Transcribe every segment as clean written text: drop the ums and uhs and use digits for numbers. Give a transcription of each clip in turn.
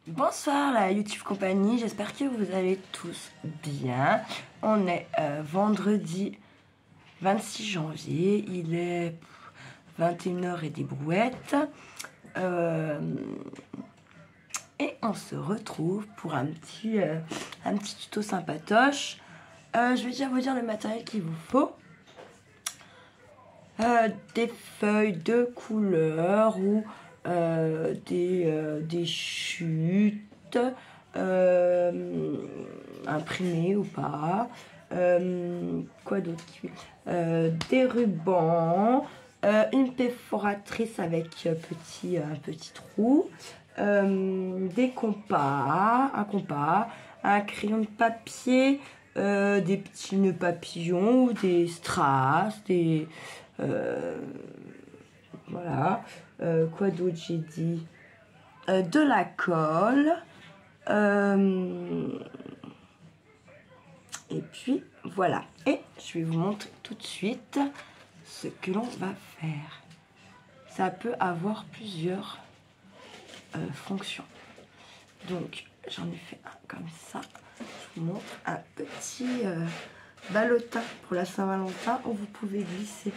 Bonsoir la YouTube compagnie, j'espère que vous allez tous bien. On est vendredi 26 janvier, il est 21h et des brouettes. Et on se retrouve pour un petit tuto sympatoche. Je vais déjà vous dire le matériel qu'il vous faut. Des feuilles de couleur ou des chutes imprimées ou pas. Quoi d'autre? Des rubans, une perforatrice avec un petit trou, des compas, un crayon de papier, des petits nœuds papillons ou des strass, voilà. Quoi d'autre j'ai dit? De la colle. Et puis voilà. Et je vais vous montrer tout de suite ce que l'on va faire. Ça peut avoir plusieurs fonctions. Donc j'en ai fait un comme ça. Je vous montre un petit ballotin pour la Saint-Valentin où vous pouvez glisser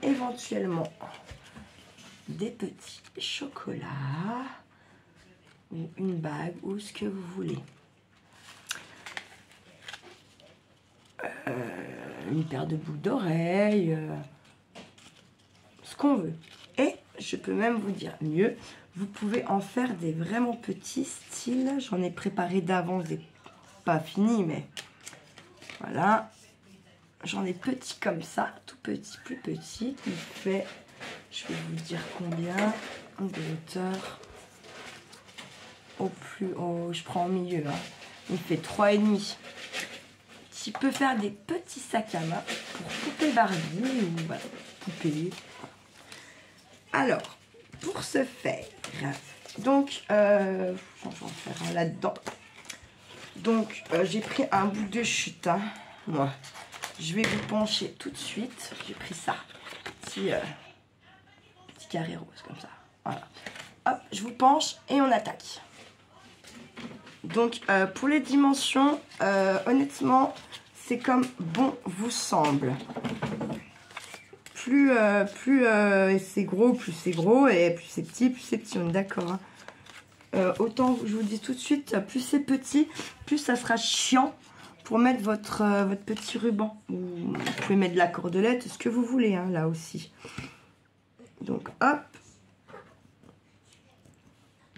éventuellement des petits chocolats ou une bague ou ce que vous voulez. Une paire de boucles d'oreilles, ce qu'on veut. Et je peux même vous dire mieux, vous pouvez en faire des vraiment petits styles. J'en ai préparé d'avance, des pas finis, mais voilà. J'en ai petit comme ça, tout petit, plus petit. Il fait, je vais vous dire combien, de hauteur. Au plus haut, je prends au milieu. Hein. Il fait 3,5. Tu peux faire des petits sacs à main pour poupée Barbie ou voilà, poupée. Alors, pour ce faire, donc, je vais en faire un là-dedans. Donc, j'ai pris un bout de chute. Hein, moi. Je vais vous pencher tout de suite. J'ai pris ça. Petit carré rose comme ça. Voilà. Hop, je vous penche et on attaque. Donc, pour les dimensions, honnêtement, c'est comme bon vous semble. Plus c'est gros, plus c'est gros. Et plus c'est petit, on est d'accord. Hein. Autant, je vous dis tout de suite, plus c'est petit, plus ça sera chiant pour mettre votre petit ruban. Vous pouvez mettre de la cordelette, ce que vous voulez, hein, là aussi. Donc, hop.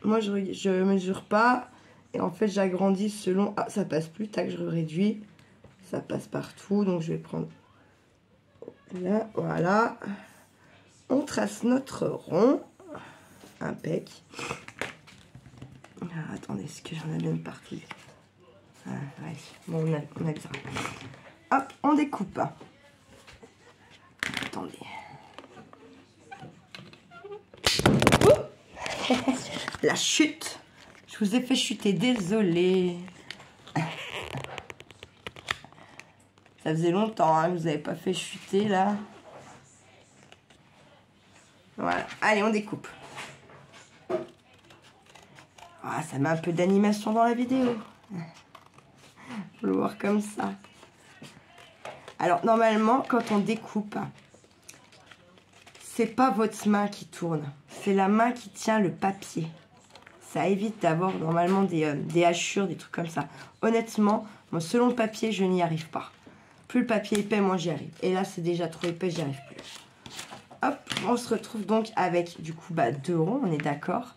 Moi, je mesure pas. Et en fait, j'agrandis selon... Ah, ça passe plus. Tac, je réduis. Ça passe partout. Donc, je vais prendre... Là, voilà. On trace notre rond. Impec. Ah, attendez, est-ce que j'en ai même partout? Ah, ouais. Bon, on a ça. Hop, on découpe. Attendez. La chute. Je vous ai fait chuter, désolée. Ça faisait longtemps, hein, que vous n'avez pas fait chuter, là. Voilà, allez, on découpe. Ah, ça met un peu d'animation dans la vidéo. Faut le voir comme ça. Alors, normalement, quand on découpe, c'est pas votre main qui tourne. C'est la main qui tient le papier. Ça évite d'avoir normalement des hachures, des trucs comme ça. Honnêtement, moi, selon le papier, je n'y arrive pas. Plus le papier est épais, moins j'y arrive. Et là, c'est déjà trop épais, j'y arrive plus. Hop, on se retrouve donc avec, du coup, deux ronds, on est d'accord.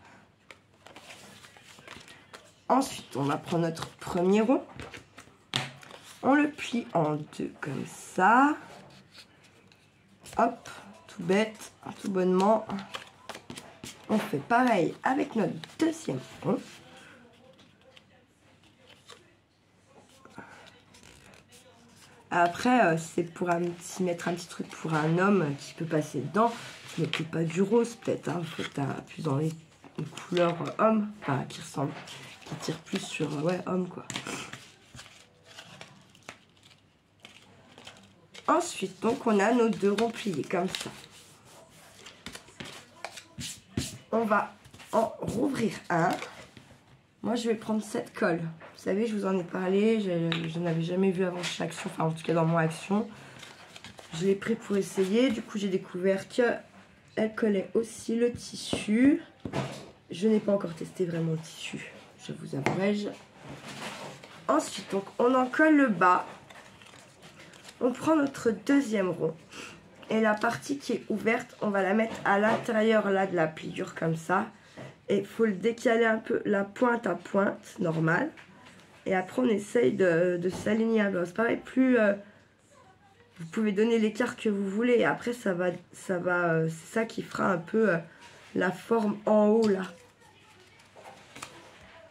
Ensuite, on va prendre notre premier rond. On le plie en deux, comme ça. Hop, tout bête, tout bonnement. On fait pareil avec notre deuxième rond. Après, c'est pour mettre un petit truc pour un homme qui peut passer dedans. Ne mettez pas du rose, peut-être. Hein, peut-être plus dans les couleurs homme, enfin qui ressemble, qui tire plus sur ouais homme quoi. Ensuite, donc on a nos deux ronds pliés comme ça. On va en rouvrir un. Moi, je vais prendre cette colle. Vous savez, je vous en ai parlé. Je n'avais jamais vu avant chez Action. Enfin, en tout cas, dans mon Action. Je l'ai pris pour essayer. Du coup, j'ai découvert qu'elle collait aussi le tissu. Je n'ai pas encore testé vraiment le tissu. Je vous avouerai. Ensuite, donc, on en colle le bas. On prend notre deuxième rond. Et la partie qui est ouverte, on va la mettre à l'intérieur là de la pliure comme ça. Et il faut le décaler un peu, la pointe à pointe, normal. Et après, on essaye de s'aligner un peu. C'est pareil, plus vous pouvez donner l'écart que vous voulez. Et après, c'est ça qui fera un peu la forme en haut là.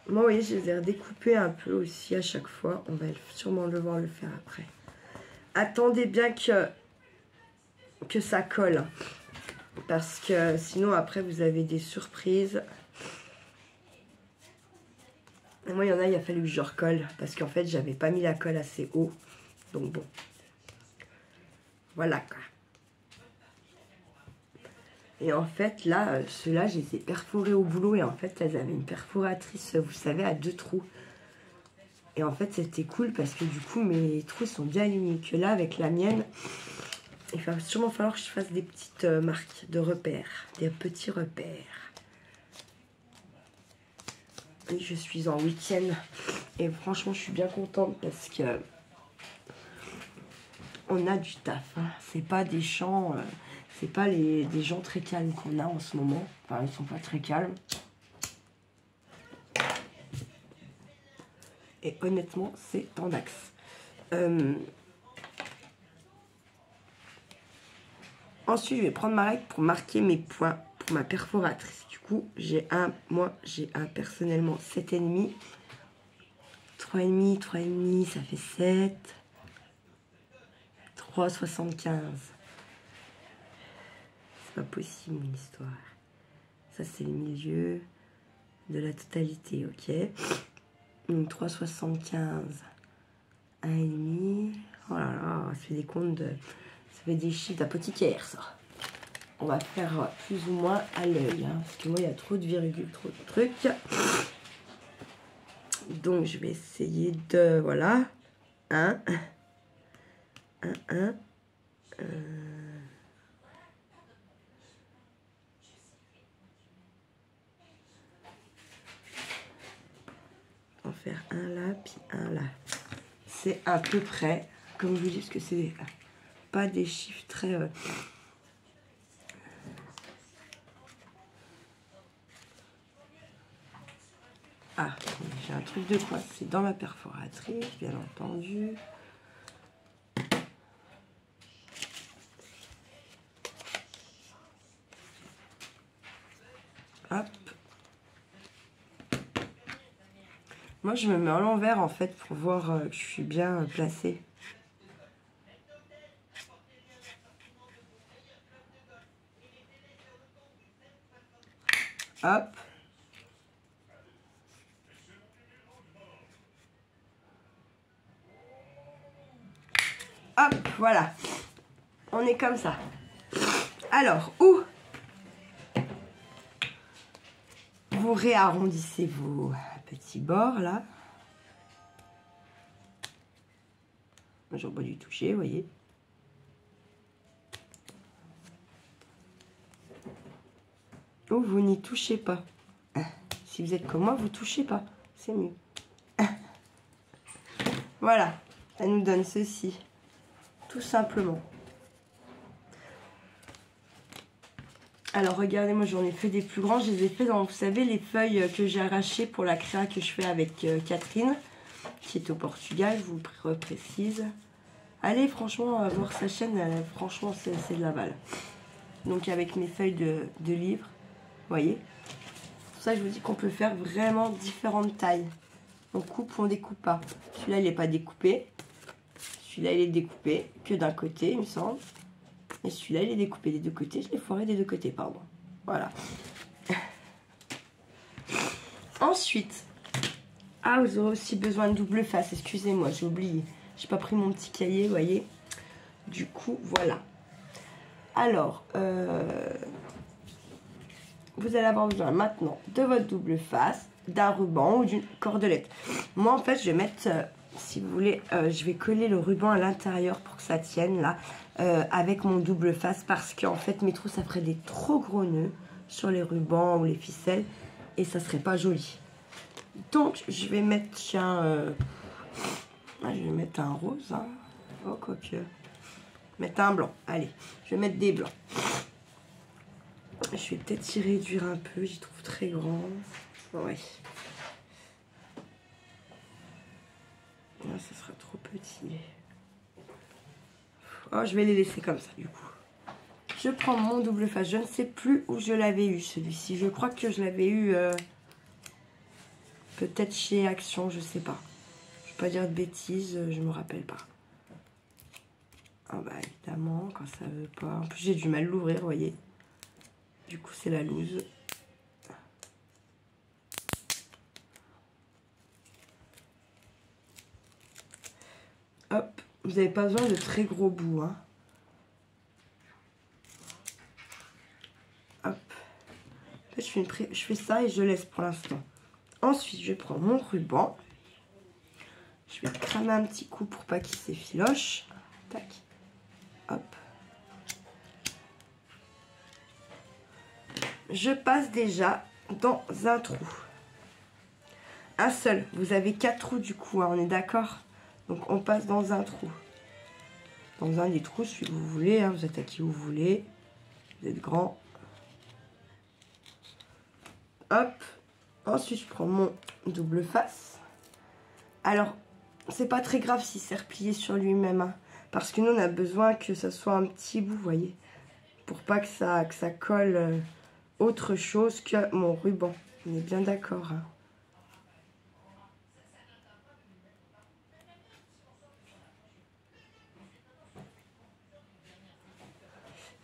Moi, vous voyez, je les ai redécoupés un peu aussi à chaque fois. On va sûrement devoir le faire après. Attendez bien que ça colle. Parce que sinon, après, vous avez des surprises. Et moi, il y en a, il a fallu que je recolle. Parce qu'en fait, j'avais pas mis la colle assez haut. Donc bon. Voilà quoi. Et en fait, là, ceux-là, je les ai perforés au boulot. Et en fait, elles avaient une perforatrice, vous savez, à 2 trous. Et en fait, c'était cool parce que du coup, mes trous sont bien alignés. Que là, avec la mienne, il va sûrement falloir que je fasse des petites marques de repères. Des petits repères. Et je suis en week-end. Et franchement, je suis bien contente parce que on a du taf. Hein. C'est pas des champs... c'est pas des gens très calmes qu'on a en ce moment. Enfin, ils sont pas très calmes. Et honnêtement, c'est en axe. Ensuite, je vais prendre ma règle pour marquer mes points pour ma perforatrice. Du coup, moi, j'ai un personnellement 7,5. 3,5, 3,5, ça fait 7. 3,75. Pas possible mon histoire. Ça c'est le milieu de la totalité, ok. Donc 3,75, 1,5. Oh là là, ça fait des comptes de... ça fait des chiffres d'apothicaire ça. On va faire plus ou moins à l'œil, hein, parce que moi il y a trop de virgules, trop de trucs. Donc je vais essayer de... voilà. 1. En faire un là, puis un là. C'est à peu près, comme je vous dis, parce que c'est pas des chiffres très... Ah, j'ai un truc de quoi? C'est dans ma perforatrice, bien entendu. Hop. Moi, je me mets à l'envers, en fait, pour voir que je suis bien placée. Hop. Hop, voilà. On est comme ça. Alors, où vous réarrondissez vos petits bords, là. J'en pas dû toucher, vous voyez. Ou vous n'y touchez pas. Si vous êtes comme moi, vous touchez pas. C'est mieux. Voilà. Ça nous donne ceci. Tout simplement. Alors, regardez, moi, j'en ai fait des plus grands. Je les ai fait dans, vous savez, les feuilles que j'ai arrachées pour la créa que je fais avec Catherine, qui est au Portugal, je vous le précise. Allez, franchement, voir sa chaîne, franchement, c'est de la balle. Donc, avec mes feuilles de livres, vous voyez. Pour ça, je vous dis qu'on peut faire vraiment différentes tailles. On coupe ou on découpe pas. Celui-là, il n'est pas découpé. Celui-là, il est découpé que d'un côté, il me semble. Et celui-là, il est découpé des deux côtés. Je l'ai foiré des deux côtés, pardon. Voilà. Ensuite, vous aurez aussi besoin de double face. Excusez-moi, j'ai oublié. J'ai pas pris mon petit cahier, vous voyez. Du coup, voilà. Alors, vous allez avoir besoin maintenant de votre double face. d'un ruban ou d'une cordelette. Moi en fait je vais mettre, si vous voulez, je vais coller le ruban à l'intérieur pour que ça tienne là, avec mon double face, parce qu'en fait mes trous ça ferait des trop gros nœuds sur les rubans ou les ficelles et ça serait pas joli. Donc je vais mettre, tiens, je vais mettre un rose, hein. Oh quoique, mettre un blanc, allez, je vais mettre des blancs. Je vais peut-être y réduire un peu, j'y trouve très grand. Ouais. Là, ça sera trop petit. Oh, je vais les laisser comme ça, du coup. Je prends mon double face. Je ne sais plus où je l'avais eu, celui-ci. Je crois que je l'avais eu peut-être chez Action, je sais pas. Je vais pas dire de bêtises, je me rappelle pas. Ah bah, évidemment, quand ça veut pas... En plus, j'ai du mal à l'ouvrir, vous voyez. Du coup, c'est la loose. Hop, vous n'avez pas besoin de très gros bouts, hein. Hop. En fait, je fais ça et je laisse pour l'instant. Ensuite, je prends mon ruban. Je vais cramer un petit coup pour pas qu'il s'effiloche. Tac. Hop. Je passe déjà dans un trou. Un seul. Vous avez 4 trous du coup, hein, on est d'accord? Donc on passe dans un trou. Dans un des trous, celui que vous voulez, hein, vous êtes à qui vous voulez. Vous êtes grand. Hop. Ensuite, je prends mon double face. Alors, c'est pas très grave si c'est replié sur lui-même, hein, parce que nous, on a besoin que ça soit un petit bout, vous voyez, pour pas que ça colle autre chose que mon ruban. On est bien d'accord, hein.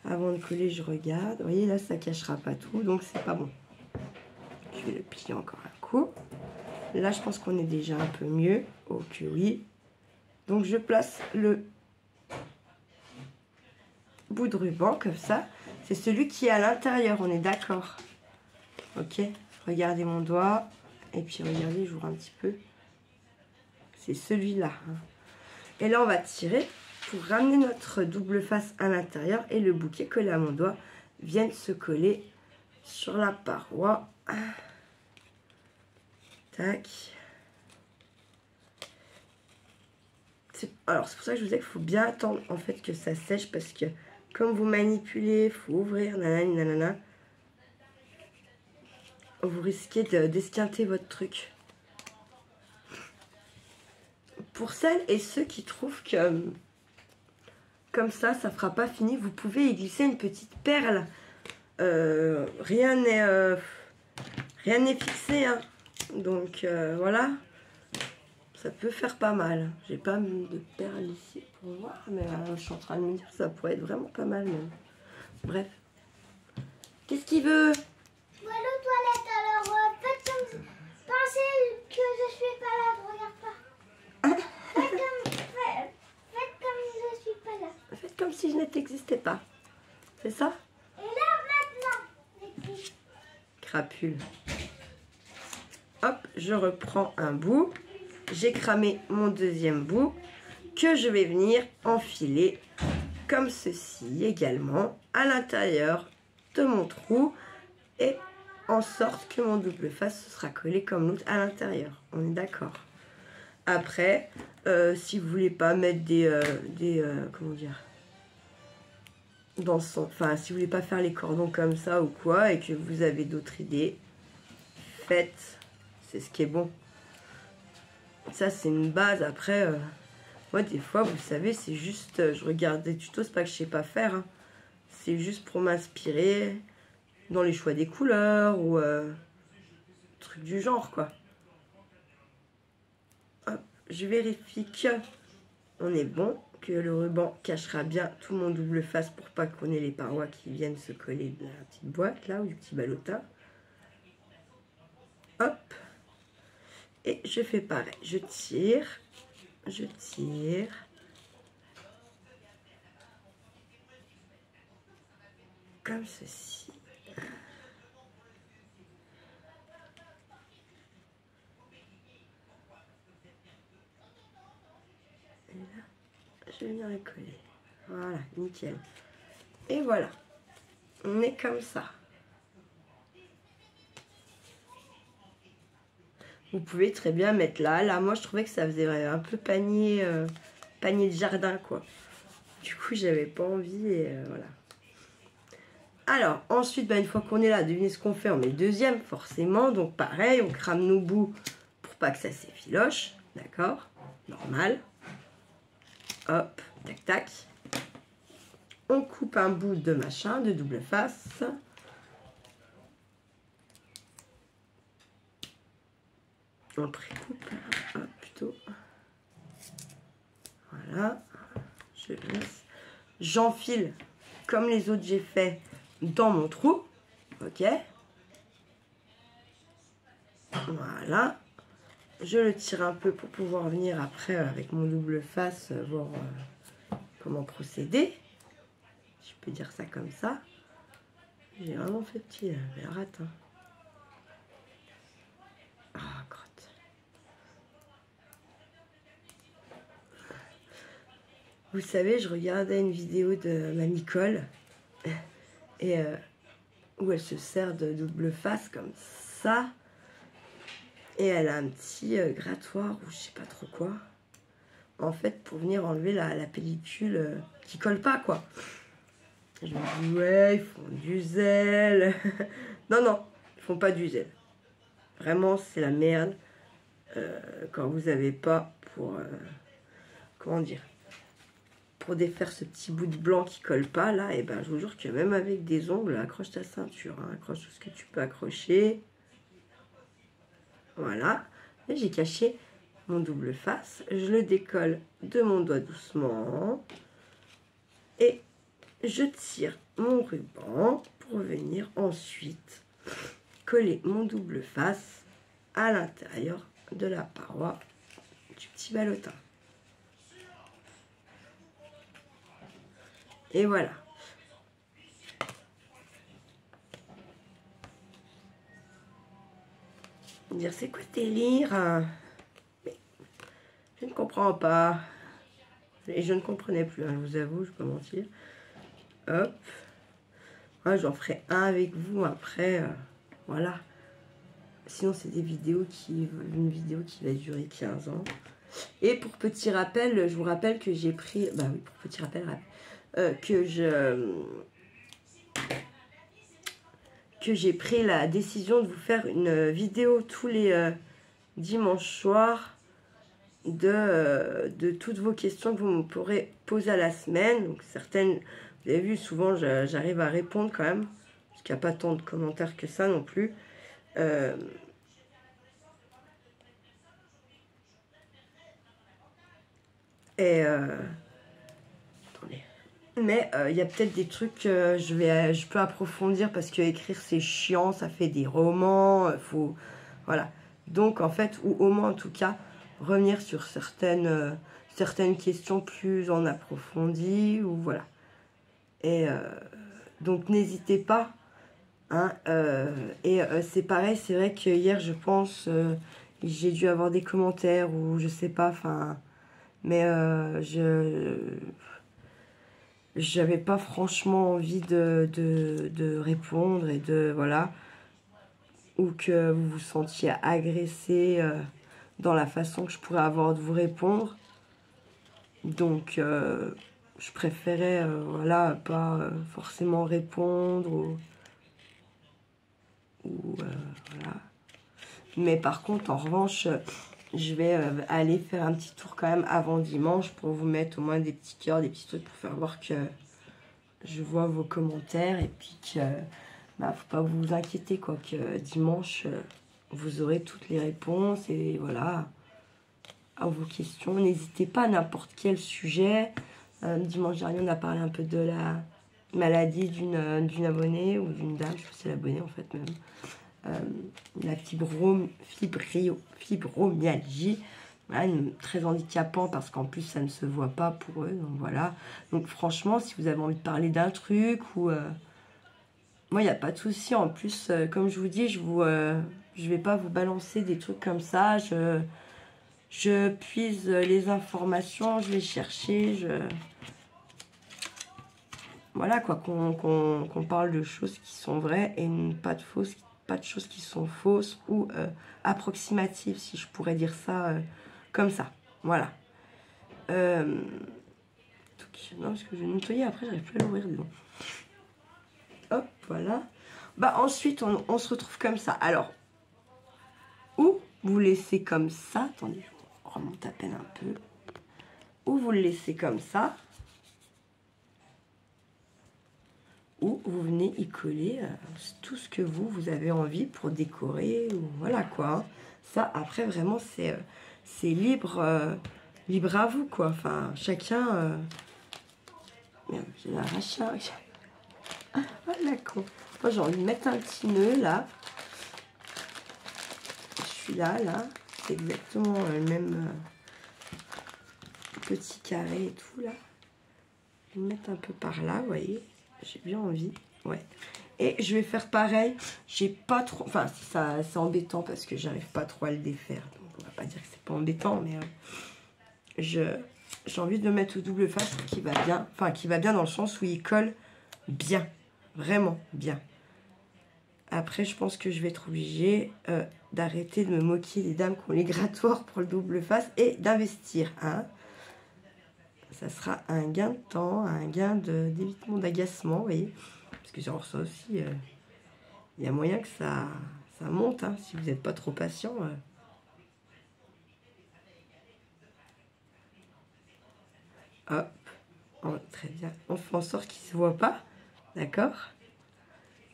Avant de coller, je regarde. Vous voyez, là, ça cachera pas tout, donc c'est pas bon. Je vais le plier encore un coup. Là, je pense qu'on est déjà un peu mieux. Oh que oui. Donc, je place le bout de ruban comme ça. C'est celui qui est à l'intérieur, on est d'accord. Ok, regardez mon doigt. Et puis, regardez, j'ouvre un petit peu. C'est celui-là. Et là, on va tirer pour ramener notre double face à l'intérieur. Et le bout qui est collé à mon doigt vienne se coller sur la paroi. Tac. Alors, c'est pour ça que je vous disais qu'il faut bien attendre en fait que ça sèche, parce que comme vous manipulez, il faut ouvrir, nanani, nanana, vous risquez d'esquinter votre truc. Pour celles et ceux qui trouvent que comme ça fera pas fini, vous pouvez y glisser une petite perle. Rien n'est fixé, hein. Donc voilà. Ça peut faire pas mal. J'ai pas mis de perles ici pour voir, mais je suis en train de me dire que ça pourrait être vraiment pas mal même. Bref. Qu'est-ce qu'il veut? Je vais aller aux toilettes, alors faites comme... Pensez que je suis pas là, je regarde pas. Faites comme je suis pas là. Faites comme si je n'existais pas. C'est ça? Et là, maintenant, Crapule. Hop, je reprends un bout. J'ai cramé mon deuxième bout que je vais venir enfiler comme ceci également à l'intérieur de mon trou, et en sorte que mon double face sera collé comme l'autre à l'intérieur. On est d'accord? Après, si vous voulez pas mettre comment dire, enfin si vous voulez pas faire les cordons comme ça ou quoi, et que vous avez d'autres idées, faites. C'est ce qui est bon. Ça, c'est une base. Après, moi, des fois, vous savez, c'est juste... je regarde des tutos, c'est pas que je sais pas faire, hein. C'est juste pour m'inspirer dans les choix des couleurs ou trucs du genre, quoi. Hop, je vérifie que on est bon, que le ruban cachera bien tout mon double face pour pas qu'on ait les parois qui viennent se coller de la petite boîte, là, ou du petit ballotin. Hop. Et je fais pareil, je tire, comme ceci. je vais venir les coller. Voilà, nickel. Et voilà. On est comme ça. Vous pouvez très bien mettre là. Là, moi, je trouvais que ça faisait un peu panier, panier de jardin, quoi. Du coup, j'avais pas envie et voilà. Alors, ensuite, bah, une fois qu'on est là, devinez ce qu'on fait. On met le deuxième, forcément. Donc, pareil, on crame nos bouts pour pas que ça s'effiloche. D'accord? Normal. Hop, tac, tac. On coupe un bout de machin, de double face. On le précoupe, plutôt. Voilà. Je laisse. J'enfile, comme les autres j'ai fait, dans mon trou. Ok. Voilà. Je le tire un peu pour pouvoir venir après avec mon double face voir comment procéder. Je peux dire ça comme ça. J'ai vraiment fait petit, mais arrête. Hein. Ah, crotte. Vous savez, je regardais une vidéo de ma Nicole et où elle se sert de double face comme ça. Et elle a un petit grattoir ou je sais pas trop quoi. En fait, pour venir enlever la pellicule qui colle pas, quoi. Je me dis, ouais, ils font du zèle. Non, non, ils font pas du zèle. Vraiment, c'est la merde. Quand vous avez pas pour... comment dire, pour défaire ce petit bout de blanc qui colle pas, là, et ben, je vous jure que même avec des ongles, accroche ta ceinture. Hein, accroche tout ce que tu peux accrocher. Voilà. Et j'ai caché mon double face. Je le décolle de mon doigt doucement. Et je tire mon ruban pour venir ensuite coller mon double face à l'intérieur de la paroi du petit ballotin. Et voilà. Dire c'est quoi ce délire? Mais je ne comprends pas. Et je ne comprenais plus, hein, je vous avoue, je ne peux pas mentir. Hop. Ouais, j'en ferai un avec vous après. Voilà. Sinon, c'est des vidéos une vidéo qui va durer 15 ans. Et pour petit rappel, je vous rappelle que j'ai pris... Bah oui, pour petit rappel, que j'ai pris la décision de vous faire une vidéo tous les dimanches soirs de toutes vos questions que vous me pourrez poser à la semaine. Donc certaines, vous avez vu, souvent j'arrive à répondre quand même, parce qu'il n'y a pas tant de commentaires que ça non plus. Attendez. Mais il y a peut-être des trucs que je peux approfondir parce que écrire c'est chiant, ça fait des romans, faut voilà. Donc en fait, ou au moins en tout cas revenir sur certaines questions plus en approfondi ou voilà. Et donc n'hésitez pas. Hein, c'est pareil, c'est vrai que hier je pense j'ai dû avoir des commentaires ou je sais pas, enfin, mais j'avais pas franchement envie de répondre et de voilà, ou que vous vous sentiez agressé dans la façon que je pourrais avoir de vous répondre. Donc je préférais voilà, pas forcément répondre ou voilà. Mais par contre, en revanche, je vais aller faire un petit tour quand même avant dimanche pour vous mettre au moins des petits cœurs, des petits trucs pour faire voir que je vois vos commentaires et puis que bah, faut pas vous inquiéter quoi, que dimanche vous aurez toutes les réponses et voilà à vos questions. N'hésitez pas à n'importe quel sujet. Dimanche dernier, on a parlé un peu de la maladie d'une abonnée ou d'une dame, je sais pas si c'est l'abonnée en fait même. La fibromyalgie, voilà, très handicapant parce qu'en plus ça ne se voit pas pour eux, donc voilà. Donc franchement, si vous avez envie de parler d'un truc ou moi il n'y a pas de souci. En plus, comme je vous dis, je vais pas vous balancer des trucs comme ça. Je puise les informations, je vais chercher, voilà quoi, qu'on parle de choses qui sont vraies et pas de choses qui sont fausses ou approximatives, si je pourrais dire ça comme ça. Voilà. Non, parce que je vais nettoyer, après j'arrive plus à l'ouvrir, disons. Hop, voilà. Bah ensuite, on se retrouve comme ça. Alors, ou vous laissez comme ça. Attendez, je remonte à peine un peu. Ou vous le laissez comme ça. Ou vous venez y coller tout ce que vous avez envie pour décorer. Ou voilà quoi. Ça, après, vraiment, c'est libre, libre à vous, quoi. Enfin, chacun... Merde, j'ai arraché un... Oh la con. Moi, j'ai envie de mettre un petit nœud, là. Là, c'est exactement le même petit carré et tout, là. Je vais le mettre un peu par là, vous voyez. J'ai bien envie, ouais. Et je vais faire pareil. J'ai pas trop... Enfin, c'est embêtant parce que j'arrive pas trop à le défaire. Donc, on va pas dire que c'est pas embêtant, mais j'ai envie de le mettre au double face qui va bien. Enfin, qui va bien dans le sens où il colle bien. Vraiment bien. Après, je pense que je vais être obligée d'arrêter de me moquer des dames qui ont les grattoirs pour le double face et d'investir. Hein. Ça sera un gain de temps, un gain d'évitement d'agacement, vous voyez. Parce que genre ça aussi, il y a moyen que ça monte, hein, si vous n'êtes pas trop patient. Hop, oh, très bien. On fait en sorte qu'il ne se voit pas, d'accord ?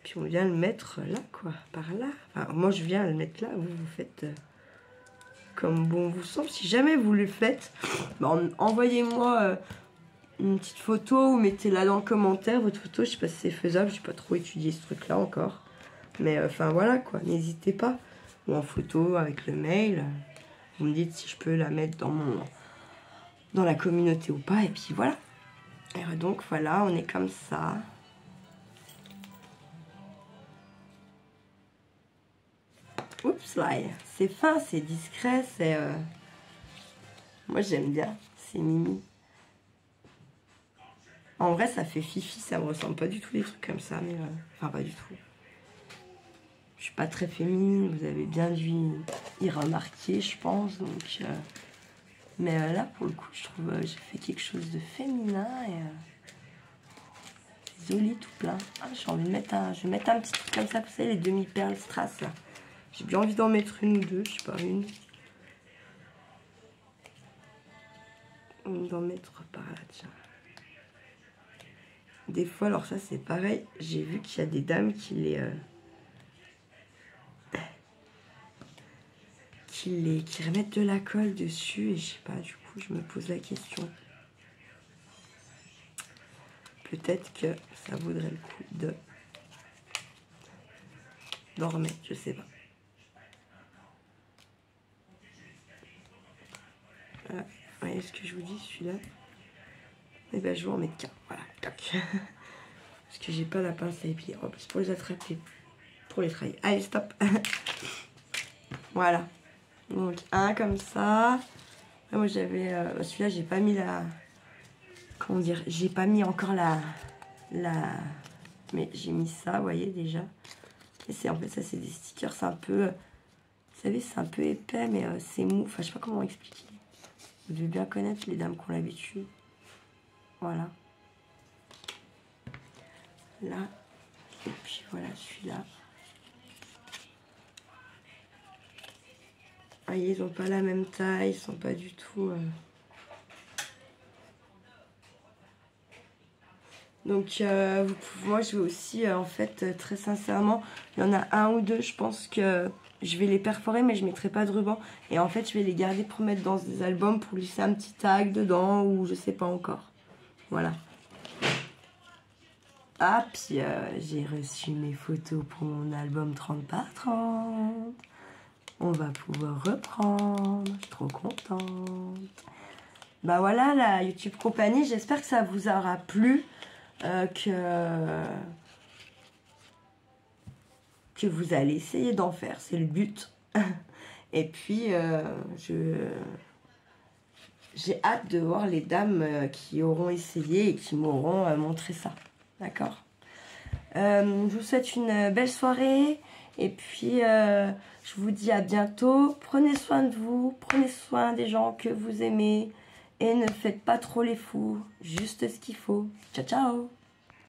Puis on vient le mettre là, quoi, par là. Enfin, moi, je viens le mettre là. Vous faites comme bon vous semble. Si jamais vous le faites, bah, envoyez-moi une petite photo ou mettez-la dans le commentaire. Votre photo, je sais pas si c'est faisable. J'ai pas trop étudié ce truc-là encore. Mais enfin, voilà, quoi. N'hésitez pas. Ou en photo avec le mail. Vous me dites si je peux la mettre dans la communauté ou pas. Et puis voilà. Et donc, voilà, on est comme ça. Oups, là, c'est fin, c'est discret, c'est... Moi, j'aime bien, c'est mimi. En vrai, ça fait fifi, ça me ressemble pas du tout les trucs comme ça, mais... Enfin, pas du tout. Je suis pas très féminine, vous avez bien dû y remarquer, je pense, donc... Mais là, pour le coup, je trouve j'ai fait quelque chose de féminin et... joli, tout plein. Ah, j'ai envie de mettre je vais mettre un petit truc comme ça, vous savez, les demi-perles strass, là. J'ai bien envie d'en mettre une ou deux, je sais pas, une. D'en mettre par là, tiens. Des fois, alors ça c'est pareil, j'ai vu qu'il y a des dames qui remettent de la colle dessus et je sais pas, du coup je me pose la question. Peut-être que ça vaudrait le coup d'en remettre, je sais pas. Voilà. Vous voyez ce que je vous dis, celui-là? Et ben je vais en mettre qu'un, voilà, tac. Parce que j'ai pas la pince à épiler. En plus pour les attraper, pour les travailler. Allez, stop. Voilà. Donc un comme ça. Là, moi j'avais... celui-là j'ai pas mis la... Comment dire? J'ai pas mis encore la... Mais j'ai mis ça, vous voyez déjà. Et c'est en fait ça c'est des stickers, c'est un peu... Vous savez, c'est un peu épais, mais c'est mou. Enfin, je sais pas comment expliquer. Vous devez bien connaître les dames qui ont l'habitude. Voilà. Là. Et puis voilà, celui-là. Ah, ils n'ont pas la même taille, ils sont pas du tout... Donc, moi, je vais aussi, en fait, très sincèrement, il y en a un ou deux, je pense que je vais les perforer, mais je ne mettrai pas de ruban. Et en fait, je vais les garder pour mettre dans des albums, pour glisser un petit tag dedans, ou je sais pas encore. Voilà. Ah, puis j'ai reçu mes photos pour mon album 30 par 30. On va pouvoir reprendre. Je suis trop contente. Bah voilà, la YouTube Compagnie, j'espère que ça vous aura plu. Que vous allez essayer d'en faire, c'est le but. Et puis, j'ai hâte de voir les dames qui auront essayé et qui m'auront montré ça. D'accord? Je vous souhaite une belle soirée. Et puis, je vous dis à bientôt. Prenez soin de vous. Prenez soin des gens que vous aimez. Et ne faites pas trop les fous. Juste ce qu'il faut. Ciao, ciao!